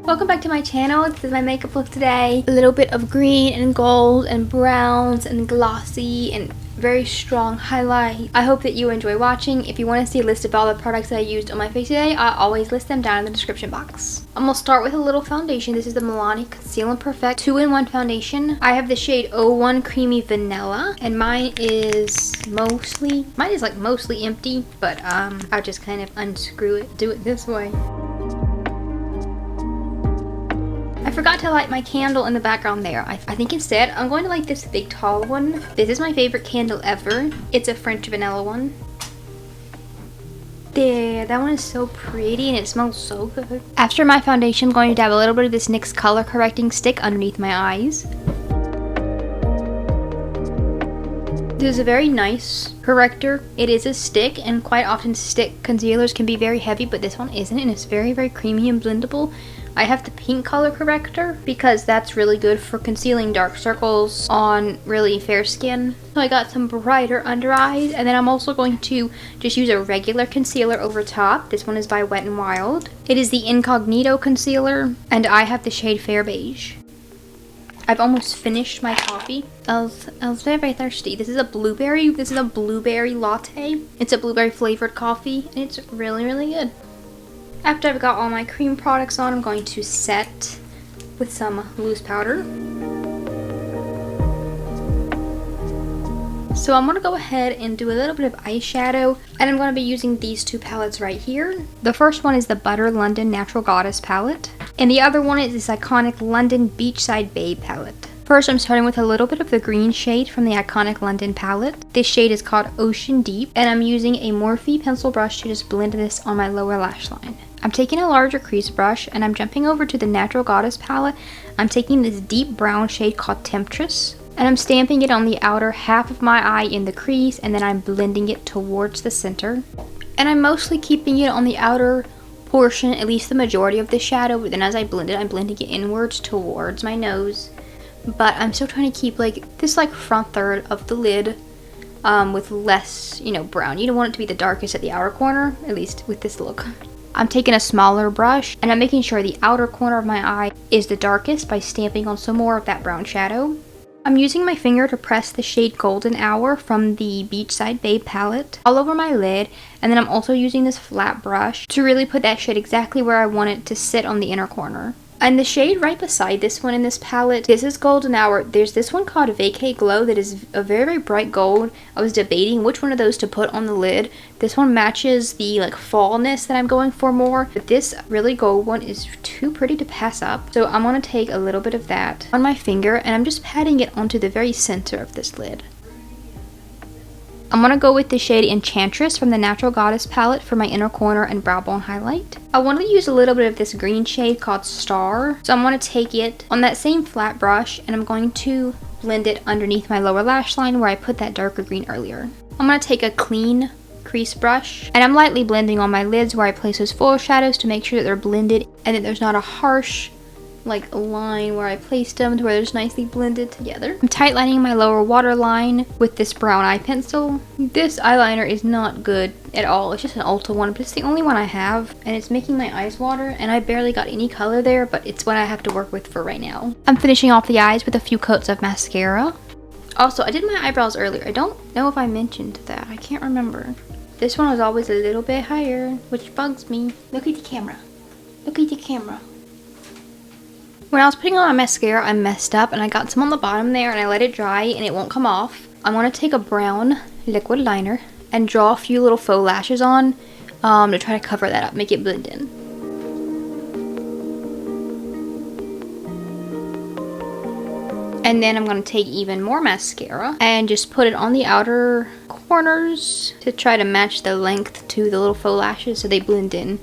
Welcome back to my channel. This is my makeup look today. A little bit of green and gold and browns and glossy and very strong highlight. I hope that you enjoy watching. If you want to see a list of all the products that I used on my face today, I always list them down in the description box. I'm going to start with a little foundation. This is the Milani Conceal and Perfect 2-in-1 foundation. I have the shade 01 Creamy Vanilla, and mine is mostly empty, but I'll just kind of unscrew it, do it this way. I forgot to light my candle in the background there. I think instead I'm going to light this big tall one. This is my favorite candle ever. It's a French vanilla one. There, that one is so pretty and it smells so good. After my foundation, I'm going to dab a little bit of this NYX color correcting stick underneath my eyes. This is a very nice corrector. It is a stick, and quite often stick concealers can be very heavy, but this one isn't, and it's very, very creamy and blendable. I have the pink color corrector because that's really good for concealing dark circles on really fair skin. So I got some brighter under eyes, and then I'm also going to just use a regular concealer over top. This one is by Wet n Wild. It is the Incognito concealer, and I have the shade Fair Beige. I've almost finished my coffee. I was very, very thirsty. This is a blueberry latte. It's a blueberry flavored coffee, and it's really, really good. After I've got all my cream products on, I'm going to set with some loose powder. So I'm going to go ahead and do a little bit of eyeshadow, and I'm going to be using these two palettes right here. The first one is the Butter London Natural Goddess palette, and the other one is this iconic London Beachside Babe palette. First, I'm starting with a little bit of the green shade from the iconic London palette. This shade is called Ocean Deep, and I'm using a Morphe pencil brush to just blend this on my lower lash line. I'm taking a larger crease brush, and I'm jumping over to the Natural Goddess palette. I'm taking this deep brown shade called Temptress, and I'm stamping it on the outer half of my eye in the crease, and then I'm blending it towards the center. And I'm mostly keeping it on the outer portion, at least the majority of the shadow, but then as I blend it, I'm blending it inwards towards my nose. But I'm still trying to keep this front third of the lid with less, brown. You don't want it to be the darkest at the outer corner, at least with this look. I'm taking a smaller brush, and I'm making sure the outer corner of my eye is the darkest by stamping on some more of that brown shadow. I'm using my finger to press the shade Golden Hour from the Beachside Babe palette all over my lid, and then I'm also using this flat brush to really put that shade exactly where I want it to sit on the inner corner. And the shade right beside this one in this palette, this is Golden Hour. There's this one called Vacay Glow that is a very, very bright gold. I was debating which one of those to put on the lid. This one matches the fallness that I'm going for more, but this really gold one is too pretty to pass up. So I'm going to take a little bit of that on my finger, and I'm just patting it onto the very center of this lid. I'm going to go with the shade Enchantress from the Natural Goddess palette for my inner corner and brow bone highlight. I want to use a little bit of this green shade called Star. So I'm going to take it on that same flat brush, and I'm going to blend it underneath my lower lash line where I put that darker green earlier. I'm going to take a clean crease brush, and I'm lightly blending on my lids where I place those foreshadows to make sure that they're blended and that there's not a harsh line where I placed them to where they're just nicely blended together. I'm tightlining my lower waterline with this brown eye pencil. This eyeliner is not good at all. It's just an Ulta one, but it's the only one I have, and it's making my eyes water, and I barely got any color there, but it's what I have to work with for right now. I'm finishing off the eyes with a few coats of mascara. Also, I did my eyebrows earlier. I don't know if I mentioned that. I can't remember. This one was always a little bit higher, which bugs me. Look at the camera. Look at the camera. When I was putting on my mascara, I messed up, and I got some on the bottom there, and I let it dry, and it won't come off. I'm going to take a brown liquid liner and draw a few little faux lashes on to try to cover that up, make it blend in. And then I'm going to take even more mascara and just put it on the outer corners to try to match the length to the little faux lashes so they blend in,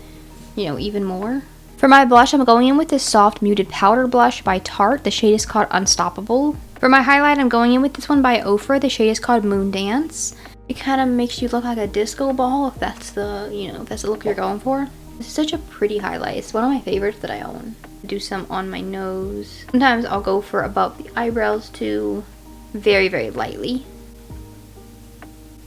even more. For my blush, I'm going in with this soft muted powder blush by Tarte. The shade is called Unstoppable. For my highlight, I'm going in with this one by Ofra. The shade is called Moondance. It kind of makes you look like a disco ball if that's the, if that's the look you're going for. This is such a pretty highlight. It's one of my favorites that I own. Do some on my nose. Sometimes I'll go for above the eyebrows too, very, very lightly.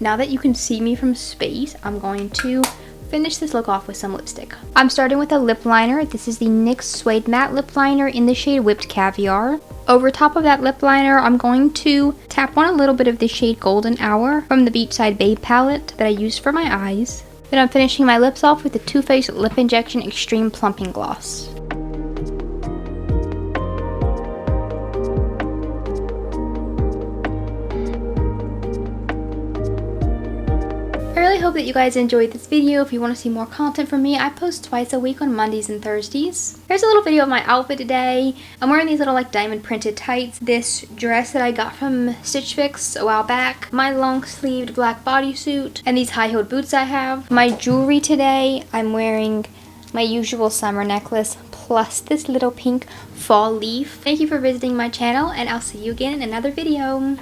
Now that you can see me from space, I'm going to finish this look off with some lipstick. I'm starting with a lip liner. This is the NYX Suede Matte Lip Liner in the shade Whipped Caviar. Over top of that lip liner, I'm going to tap on a little bit of the shade Golden Hour from the Beachside Babe palette that I used for my eyes. Then I'm finishing my lips off with the Too Faced Lip Injection Extreme Plumping Gloss. I really hope that you guys enjoyed this video. If you want to see more content from me, I post twice a week on Mondays and Thursdays. Here's a little video of my outfit today. I'm wearing these little like diamond printed tights, this dress that I got from Stitch Fix a while back, my long sleeved black bodysuit, and these high heeled boots I have. My jewelry today, I'm wearing my usual summer necklace plus this little pink fall leaf. Thank you for visiting my channel, and I'll see you again in another video.